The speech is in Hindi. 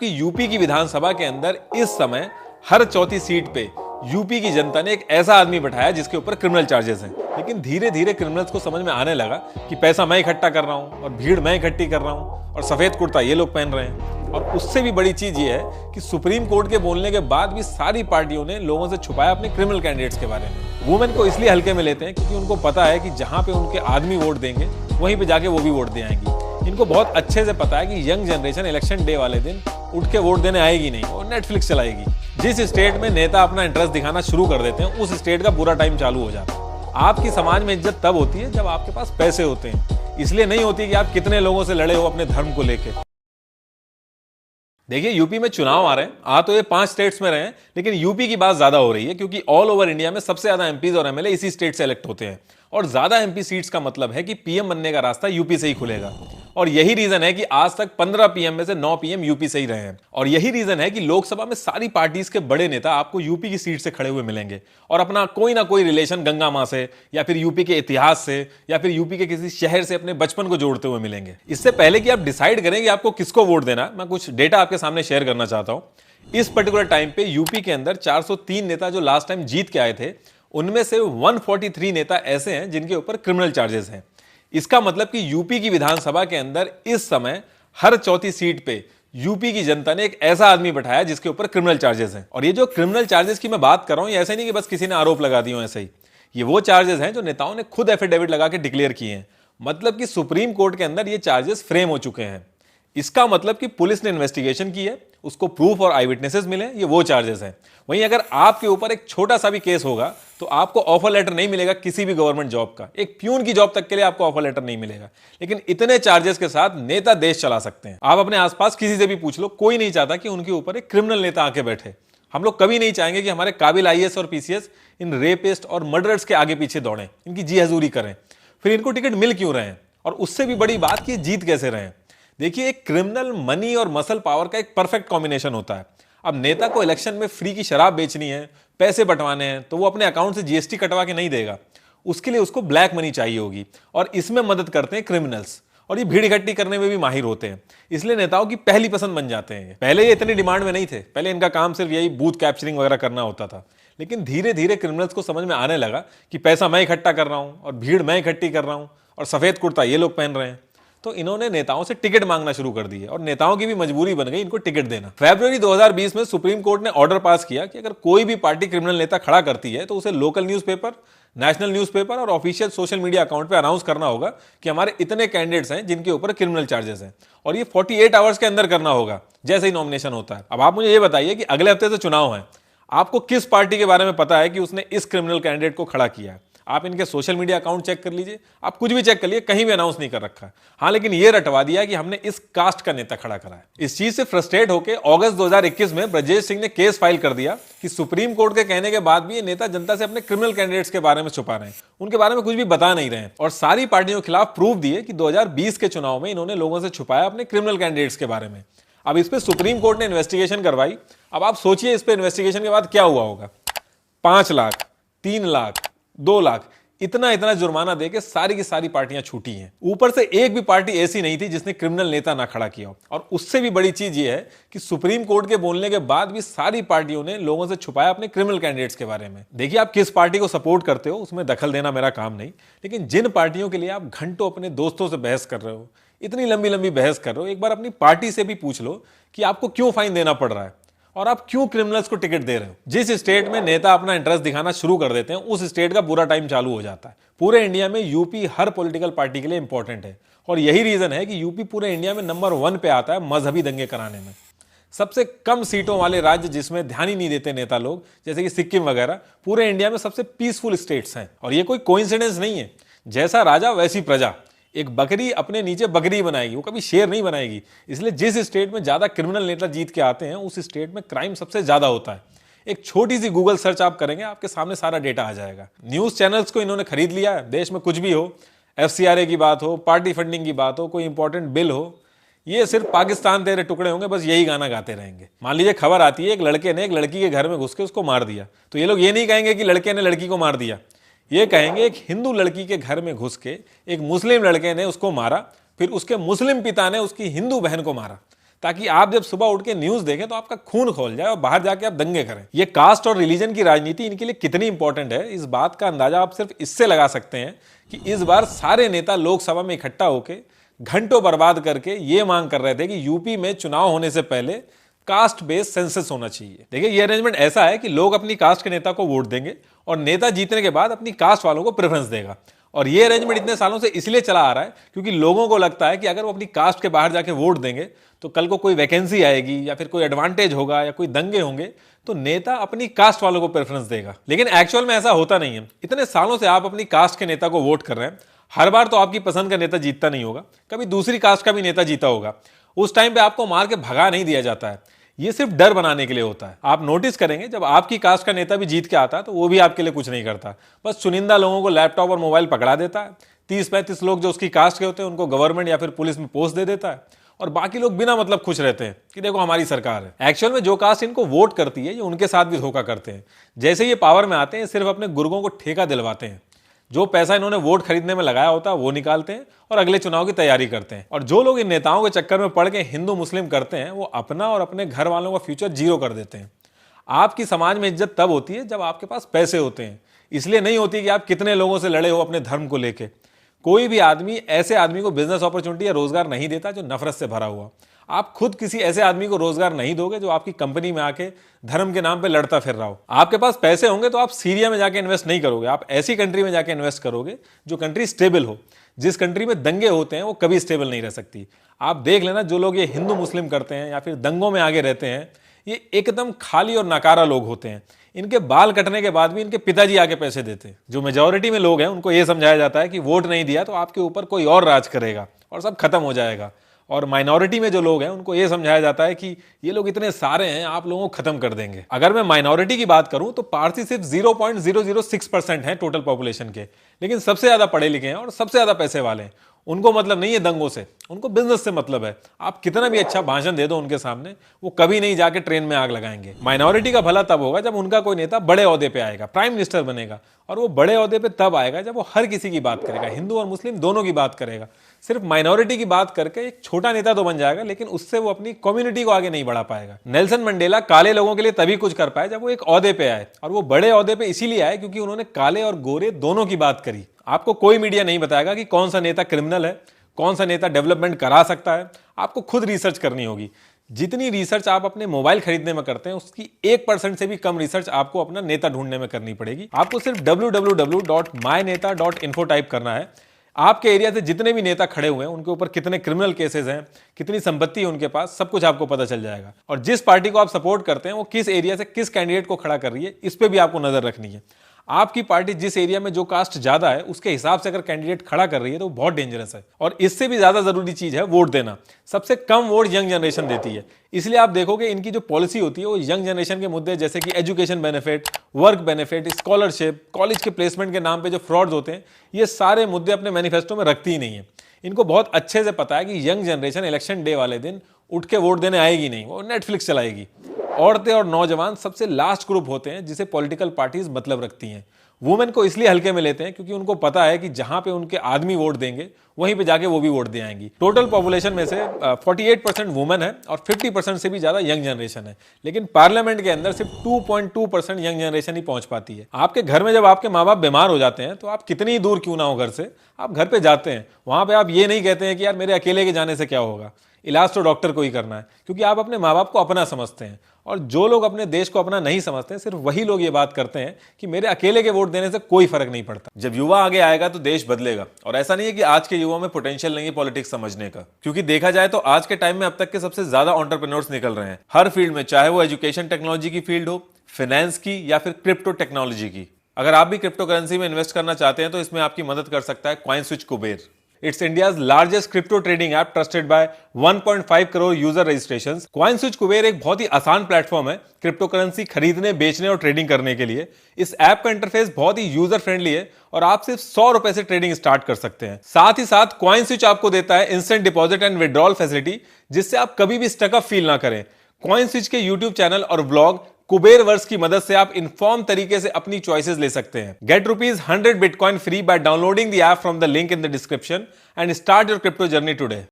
कि यूपी की विधानसभा के अंदर इस समय हर चौथी सीट पे यूपी की जनता ने एक ऐसा आदमी बैठाया जिसके ऊपर क्रिमिनल चार्जेस हैं। लेकिन धीरे धीरे क्रिमिनल्स को समझ में आने लगा कि पैसा मैं इकट्ठा कर रहा हूं और भीड़ मैं इकट्ठी कर रहा हूं और सफेद कुर्ता ये लोग पहन रहे हैं। और उससे भी बड़ी चीज ये है कि सुप्रीम कोर्ट के बोलने के बाद भी सारी पार्टियों ने लोगों से छुपाया अपने क्रिमिनल कैंडिडेट्स के बारे में। वुमेन को इसलिए हल्के में लेते हैं क्योंकि उनको पता है कि जहां पे उनके आदमी वोट देंगे वहीं पे जाके वो भी वोट दे आएंगी। इनको बहुत अच्छे से पता है कि यंग जनरेशन इलेक्शन डे वाले दिन उठ के वोट देने आएगी नहीं और नेटफ्लिक्स चलाएगी। जिस स्टेट में नेता अपना इंटरेस्ट दिखाना शुरू कर देते हैं उस स्टेट का बुरा टाइम चालू हो जाता है। आपकी समाज में इज्जत तब होती है जब आपके पास पैसे होते हैं, इसलिए नहीं होती कि आप कितने लोगों से लड़े हो अपने धर्म को लेकर। देखिए यूपी में चुनाव आ रहे हैं, आ तो ये 5 स्टेट्स में रहे हैं, लेकिन यूपी की बात ज्यादा हो रही है क्योंकि ऑल ओवर इंडिया में सबसे ज्यादा एमपीज और एमएलए इसी स्टेट से इलेक्ट होते हैं। और ज्यादा एमपी सीट्स का मतलब है कि पीएम बनने का रास्ता यूपी से ही खुलेगा। और यही रीजन है कि आज तक 15 पीएम में से 9 पीएम यूपी से ही रहे हैं। और यही रीजन है कि लोकसभा में सारी पार्टीज के बड़े नेता आपको यूपी की सीट से खड़े हुए मिलेंगे और अपना कोई ना कोई रिलेशन गंगा मां से या फिर यूपी के इतिहास से या फिर यूपी के किसी शहर से अपने बचपन को जोड़ते हुए मिलेंगे। इससे पहले कि आप डिसाइड करें कि आपको किसको वोट देना, मैं कुछ डेटा आपके सामने शेयर करना चाहता हूं। इस पर्टिकुलर टाइम पे यूपी के अंदर 403 नेता जो लास्ट टाइम जीत के आए थे, उनमें से 143 नेता ऐसे हैं जिनके ऊपर क्रिमिनल चार्जेस हैं। इसका मतलब कि यूपी की विधानसभा के अंदर इस समय हर चौथी सीट पे यूपी की जनता ने एक ऐसा आदमी बैठाया जिसके ऊपर क्रिमिनल चार्जेस हैं। और ये जो क्रिमिनल चार्जेस की मैं बात कर रहा हूं, ये ऐसे नहीं कि बस किसी ने आरोप लगा दिए हो, ऐसे ही ये वो चार्जेस हैं जो नेताओं ने खुद एफिडेविट लगा के डिक्लेयर किए हैं। मतलब कि सुप्रीम कोर्ट के अंदर ये चार्जेस फ्रेम हो चुके हैं। इसका मतलब कि पुलिस ने इन्वेस्टिगेशन की है, उसको प्रूफ और आई विटनेसेस मिले, ये वो चार्जेस हैं। वहीं अगर आपके ऊपर एक छोटा सा भी केस होगा तो आपको ऑफर लेटर नहीं मिलेगा किसी भी गवर्नमेंट जॉब का। एक प्यून की जॉब तक के लिए आपको ऑफर लेटर नहीं मिलेगा। लेकिन इतने चार्जेस के साथ नेता देश चला सकते हैं। आप अपने आसपास किसी से भी पूछ लो, कोई नहीं चाहता कि उनके ऊपर एक क्रिमिनल नेता आके बैठे। हम लोग कभी नहीं चाहेंगे कि हमारे काबिल आईएएस और पीसीएस इन रेपिस्ट और मर्डरर्स के आगे पीछे दौड़ें, इनकी जी हजूरी करें। फिर इनको टिकट मिल क्यों रहे हैं, और उससे भी बड़ी बात कि जीत कैसे रहे हैं। देखिए, एक क्रिमिनल मनी और मसल पावर का एक परफेक्ट कॉम्बिनेशन होता है। अब नेता को इलेक्शन में फ्री की शराब बेचनी है, पैसे बंटवाने हैं, तो वो अपने अकाउंट से जीएसटी कटवा के नहीं देगा। उसके लिए उसको ब्लैक मनी चाहिए होगी, और इसमें मदद करते हैं क्रिमिनल्स। और ये भीड़ इकट्ठी करने में भी माहिर होते हैं, इसलिए नेताओं की पहली पसंद बन जाते हैं। पहले ये इतनी डिमांड में नहीं थे, पहले इनका काम सिर्फ यही बूथ कैप्चरिंग वगैरह करना होता था। लेकिन धीरे धीरे क्रिमिनल्स को समझ में आने लगा कि पैसा मैं इकट्ठा कर रहा हूं और भीड़ मैं इकट्ठी कर रहा हूं और सफेद कुर्ता ये लोग पहन रहे हैं। तो इन्होंने नेताओं से टिकट मांगना शुरू कर दी है और नेताओं की भी मजबूरी बन गई इनको टिकट देना। फरवरी 2020 में सुप्रीम कोर्ट ने ऑर्डर पास किया कि अगर कोई भी पार्टी क्रिमिनल नेता खड़ा करती है तो उसे लोकल न्यूज़पेपर, नेशनल न्यूज़पेपर और ऑफिशियल सोशल मीडिया अकाउंट पे अनाउंस करना होगा कि हमारे इतने कैंडिडेट्स हैं जिनके ऊपर क्रिमिनल चार्जेस हैं, और ये 48 आवर्स के अंदर करना होगा जैसे ही नॉमिनेशन होता है। अब आप मुझे ये बताइए कि अगले हफ्ते से चुनाव है, आपको किस पार्टी के बारे में पता है कि उसने इस क्रिमिनल कैंडिडेट को खड़ा किया है? आप इनके सोशल मीडिया अकाउंट चेक कर लीजिए, आप कुछ भी चेक कर लीजिए, कहीं भी अनाउंस नहीं कर रखा। हाँ, लेकिन ये रटवा दिया कि हमने इस कास्ट का नेता खड़ा करा है। इस चीज से फ्रस्ट्रेट होकर अगस्त 2021 में ब्रजेश सिंह ने केस फाइल कर दिया कि सुप्रीम कोर्ट के कहने के बाद भी ये नेता जनता से अपने क्रिमिनल कैंडिडेट्स के बारे में छुपा रहे हैं, उनके बारे में कुछ भी बता नहीं रहे हैं। और सारी पार्टियों के खिलाफ प्रूफ दिए कि 2020 के चुनाव में इन्होंने लोगों से छुपाया अपने क्रिमिनल कैंडिडेट्स के बारे में। अब इस पर सुप्रीम कोर्ट ने इन्वेस्टिगेशन करवाई। अब आप सोचिए इस पर इन्वेस्टिगेशन के बाद क्या हुआ होगा। 5 लाख, 3 लाख, 2 लाख, इतना जुर्माना देके सारी की सारी पार्टियां छूटी हैं। ऊपर से एक भी पार्टी ऐसी नहीं थी जिसने क्रिमिनल नेता ना खड़ा किया हो। और उससे भी बड़ी चीज ये है कि सुप्रीम कोर्ट के बोलने के बाद भी सारी पार्टियों ने लोगों से छुपाया अपने क्रिमिनल कैंडिडेट्स के बारे में। देखिए, आप किस पार्टी को सपोर्ट करते हो उसमें दखल देना मेरा काम नहीं, लेकिन जिन पार्टियों के लिए आप घंटों अपने दोस्तों से बहस कर रहे हो, इतनी लंबी लंबी बहस कर रहे हो, एक बार अपनी पार्टी से भी पूछ लो कि आपको क्यों फाइन देना पड़ रहा है और आप क्यों क्रिमिनल्स को टिकट दे रहे हो। जिस स्टेट में नेता अपना इंटरेस्ट दिखाना शुरू कर देते हैं उस स्टेट का बुरा टाइम चालू हो जाता है। पूरे इंडिया में यूपी हर पॉलिटिकल पार्टी के लिए इंपॉर्टेंट है, और यही रीजन है कि यूपी पूरे इंडिया में नंबर 1 पे आता है मजहबी दंगे कराने में। सबसे कम सीटों वाले राज्य जिसमें ध्यान ही नहीं देते नेता लोग, जैसे कि सिक्किम वगैरह, पूरे इंडिया में सबसे पीसफुल स्टेट्स हैं। और ये कोई कोइंसिडेंस नहीं है, जैसा राजा वैसी प्रजा। एक बकरी अपने नीचे बकरी बनाएगी, वो कभी शेर नहीं बनाएगी। इसलिए जिस स्टेट में ज्यादा क्रिमिनल नेता जीत के आते हैं उस स्टेट में क्राइम सबसे ज्यादा होता है। एक छोटी सी गूगल सर्च आप करेंगे, आपके सामने सारा डेटा आ जाएगा। न्यूज चैनल्स को इन्होंने खरीद लिया है। देश में कुछ भी हो, एफसीआरए की बात हो, पार्टी फंडिंग की बात हो, कोई इंपॉर्टेंट बिल हो, ये सिर्फ पाकिस्तान तेरे टुकड़े होंगे, बस यही गाना गाते रहेंगे। मान लीजिए खबर आती है एक लड़के ने एक लड़की के घर में घुस के उसको मार दिया, तो ये लोग ये नहीं कहेंगे कि लड़के ने लड़की को मार दिया, ये कहेंगे एक हिंदू लड़की के घर में घुस के एक मुस्लिम लड़के ने उसको मारा, फिर उसके मुस्लिम पिता ने उसकी हिंदू बहन को मारा। ताकि आप जब सुबह उठ के न्यूज देखें तो आपका खून खोल जाए और बाहर जाके आप दंगे करें। ये कास्ट और रिलीजन की राजनीति इनके लिए कितनी इंपॉर्टेंट है, इस बात का अंदाजा आप सिर्फ इससे लगा सकते हैं कि इस बार सारे नेता लोकसभा में इकट्ठा होकर घंटों बर्बाद करके ये मांग कर रहे थे कि यूपी में चुनाव होने से पहले कास्ट बेस्ड सेंसस होना चाहिए। देखिए, ये अरेंजमेंट ऐसा है कि लोग अपनी कास्ट के नेता को वोट देंगे और नेता जीतने के बाद अपनी कास्ट वालों को प्रेफरेंस देगा। और ये अरेंजमेंट इतने सालों से इसलिए चला आ रहा है क्योंकि लोगों को लगता है कि अगर वो अपनी कास्ट के बाहर जाके वोट देंगे तो कल को कोई वैकेंसी आएगी या फिर कोई एडवांटेज होगा या कोई दंगे होंगे तो नेता अपनी कास्ट वालों को प्रेफरेंस देगा। लेकिन एक्चुअल में ऐसा होता नहीं है। इतने सालों से आप अपनी कास्ट के नेता को वोट कर रहे हैं, हर बार तो आपकी पसंद का नेता जीतता नहीं होगा, कभी दूसरी कास्ट का भी नेता जीता होगा। उस टाइम पे आपको मार के भगा नहीं दिया जाता है, ये सिर्फ डर बनाने के लिए होता है। आप नोटिस करेंगे जब आपकी कास्ट का नेता भी जीत के आता है तो वो भी आपके लिए कुछ नहीं करता, बस चुनिंदा लोगों को लैपटॉप और मोबाइल पकड़ा देता है। 30-35 लोग जो उसकी कास्ट के होते हैं उनको गवर्नमेंट या फिर पुलिस में पोस्ट दे देता है और बाकी लोग बिना मतलब खुश रहते हैं कि देखो हमारी सरकार है। एक्चुअल में जो कास्ट इनको वोट करती है ये उनके साथ भी धोखा करते हैं। जैसे ये पावर में आते हैं सिर्फ अपने गुर्गों को ठेका दिलवाते हैं, जो पैसा इन्होंने वोट खरीदने में लगाया होता है वो निकालते हैं और अगले चुनाव की तैयारी करते हैं। और जो लोग इन नेताओं के चक्कर में पड़ के हिंदू मुस्लिम करते हैं वो अपना और अपने घर वालों का फ्यूचर जीरो कर देते हैं। आपकी समाज में इज्जत तब होती है जब आपके पास पैसे होते हैं, इसलिए नहीं होती कि आप कितने लोगों से लड़े हो अपने धर्म को लेके। कोई भी आदमी ऐसे आदमी को बिजनेस अपॉर्चुनिटी या रोजगार नहीं देता जो नफरत से भरा हुआ। आप खुद किसी ऐसे आदमी को रोजगार नहीं दोगे जो आपकी कंपनी में आके धर्म के नाम पे लड़ता फिर रहा हो। आपके पास पैसे होंगे तो आप सीरिया में जाके इन्वेस्ट नहीं करोगे, आप ऐसी कंट्री में जाके इन्वेस्ट करोगे जो कंट्री स्टेबल हो। जिस कंट्री में दंगे होते हैं वो कभी स्टेबल नहीं रह सकती। आप देख लेना, जो लोग ये हिंदू मुस्लिम करते हैं या फिर दंगों में आगे रहते हैं ये एकदम खाली और नाकारा लोग होते हैं। इनके बाल कटने के बाद भी इनके पिताजी आगे पैसे देते हैं। जो मेजॉरिटी में लोग हैं उनको यह समझाया जाता है कि वोट नहीं दिया तो आपके ऊपर कोई और राज करेगा और सब खत्म हो जाएगा। और माइनॉरिटी में जो लोग हैं उनको यह समझाया जाता है कि ये लोग इतने सारे हैं आप लोगों को खत्म कर देंगे। अगर मैं माइनॉरिटी की बात करूं तो पारसी सिर्फ 0.006% है टोटल पॉपुलेशन के, लेकिन सबसे ज्यादा पढ़े लिखे हैं और सबसे ज्यादा पैसे वाले हैं। उनको मतलब नहीं है दंगों से, उनको बिजनेस से मतलब है। आप कितना भी अच्छा भाषण दे दो उनके सामने, वो कभी नहीं जाके ट्रेन में आग लगाएंगे। माइनॉरिटी का भला तब होगा जब उनका कोई नेता बड़े ओहदे पे आएगा, प्राइम मिनिस्टर बनेगा, और वो बड़े ओहदे पे तब आएगा जब वो हर किसी की बात करेगा, हिंदू और मुस्लिम दोनों की बात करेगा। सिर्फ माइनॉरिटी की बात करके एक छोटा नेता तो बन जाएगा, लेकिन उससे वो अपनी कम्युनिटी को आगे नहीं बढ़ा पाएगा। नेल्सन मंडेला काले लोगों के लिए तभी कुछ कर पाए जब वो एक ओहदे पे आए, और वो बड़े ओहदे पे इसीलिए आए क्योंकि उन्होंने काले और गोरे दोनों की बात करी। आपको कोई मीडिया नहीं बताएगा कि कौन सा नेता क्रिमिनल है, कौन सा नेता डेवलपमेंट करा सकता है। आपको खुद रिसर्च करनी होगी। जितनी रिसर्च आप अपने मोबाइल खरीदने में करते हैं उसकी 1% से भी कम रिसर्च आपको अपना नेता ढूंढने में करनी पड़ेगी। आपको सिर्फ www.myneta.info टाइप करना है। आपके एरिया से जितने भी नेता खड़े हुए हैं उनके ऊपर कितने क्रिमिनल केसेस हैं, कितनी संपत्ति है उनके पास, सब कुछ आपको पता चल जाएगा। और जिस पार्टी को आप सपोर्ट करते हैं वो किस एरिया से किस कैंडिडेट को खड़ा कर रही है, इस पे भी आपको नजर रखनी है। आपकी पार्टी जिस एरिया में जो कास्ट ज्यादा है उसके हिसाब से अगर कैंडिडेट खड़ा कर रही है तो बहुत डेंजरस है। और इससे भी ज्यादा जरूरी चीज है वोट देना। सबसे कम वोट यंग जनरेशन देती है, इसलिए आप देखोगे इनकी जो पॉलिसी होती है वो यंग जनरेशन के मुद्दे जैसे कि education benefit, work benefit, scholarship, college के प्लेसमेंट के नाम पे जो फ्रॉड्स होते हैं, ये सारे मुद्दे अपने मैनिफेस्टो में रखती ही नहीं है। इनको बहुत अच्छे से पता है कि यंग जनरेशन इलेक्शन डे वाले दिन उठ के वोट देने आएगी नहीं, वो नेटफ्लिक्स चलाएगी। औरतें और नौजवान सबसे लास्ट ग्रुप होते हैं जिसे पॉलिटिकल पार्टीज मतलब रखती हैं। वुमेन को इसलिए हल्के में लेते हैं क्योंकि उनको पता है कि जहां पे उनके आदमी वोट देंगे वहीं पे जाके वो भी वोट दे आएंगी। टोटल पॉपुलेशन में से 48% वुमेन है और 50% से भी ज्यादा यंग जनरेशन है, लेकिन पार्लियामेंट के अंदर सिर्फ 2.2% यंग जनरेशन ही पहुंच पाती है। आपके घर में जब आपके माँ बाप बीमार हो जाते हैं तो आप कितनी दूर क्यों ना हो घर से, आप घर पे जाते हैं। वहां पे आप ये नहीं कहते हैं कि यार मेरे अकेले के जाने से क्या होगा, इलाज तो डॉक्टर को ही करना है, क्योंकि आप अपने माँ बाप को अपना समझते हैं। और जो लोग अपने देश को अपना नहीं समझते सिर्फ वही लोग ये बात करते हैं कि मेरे अकेले के वोट देने से कोई फर्क नहीं पड़ता। जब युवा आगे आएगा तो देश बदलेगा। और ऐसा नहीं है कि आज के युवा में पोटेंशियल नहीं है पॉलिटिक्स समझने का, क्योंकि देखा जाए तो आज के टाइम में अब तक के सबसे ज्यादा एंटरप्रेन्योर्स निकल रहे हैं हर फील्ड में, चाहे वो एजुकेशन टेक्नोलॉजी की फील्ड हो, फाइनेंस की, या फिर क्रिप्टो टेक्नोलॉजी की। अगर आप भी क्रिप्टो करेंसी में इन्वेस्ट करना चाहते हैं तो इसमें आपकी मदद कर सकता है CoinSwitch Kuber. It's India's largest crypto trading app trusted by 1.5 crore user registrations. CoinSwitch Kuber एक बहुत ही आसान प्लेटफॉर्म है क्रिप्टो करेंसी खरीदने, बेचने और ट्रेडिंग करने के लिए। इस ऐप का इंटरफेस बहुत ही यूजर फ्रेंडली है और आप सिर्फ 100 रुपए से ट्रेडिंग स्टार्ट कर सकते हैं। साथ ही साथ कॉइनस्विच आपको देता है instant deposit and withdrawal facility, जिससे आप कभी भी स्टकअप फील ना करें। कॉइनस्विच के यूट्यूब चैनल और ब्लॉग कुबेर वर्स की मदद से आप इन्फॉर्म तरीके से अपनी चॉइसेस ले सकते हैं। Get ₹100 bitcoin free by downloading the app from the link in the description and start your crypto journey today.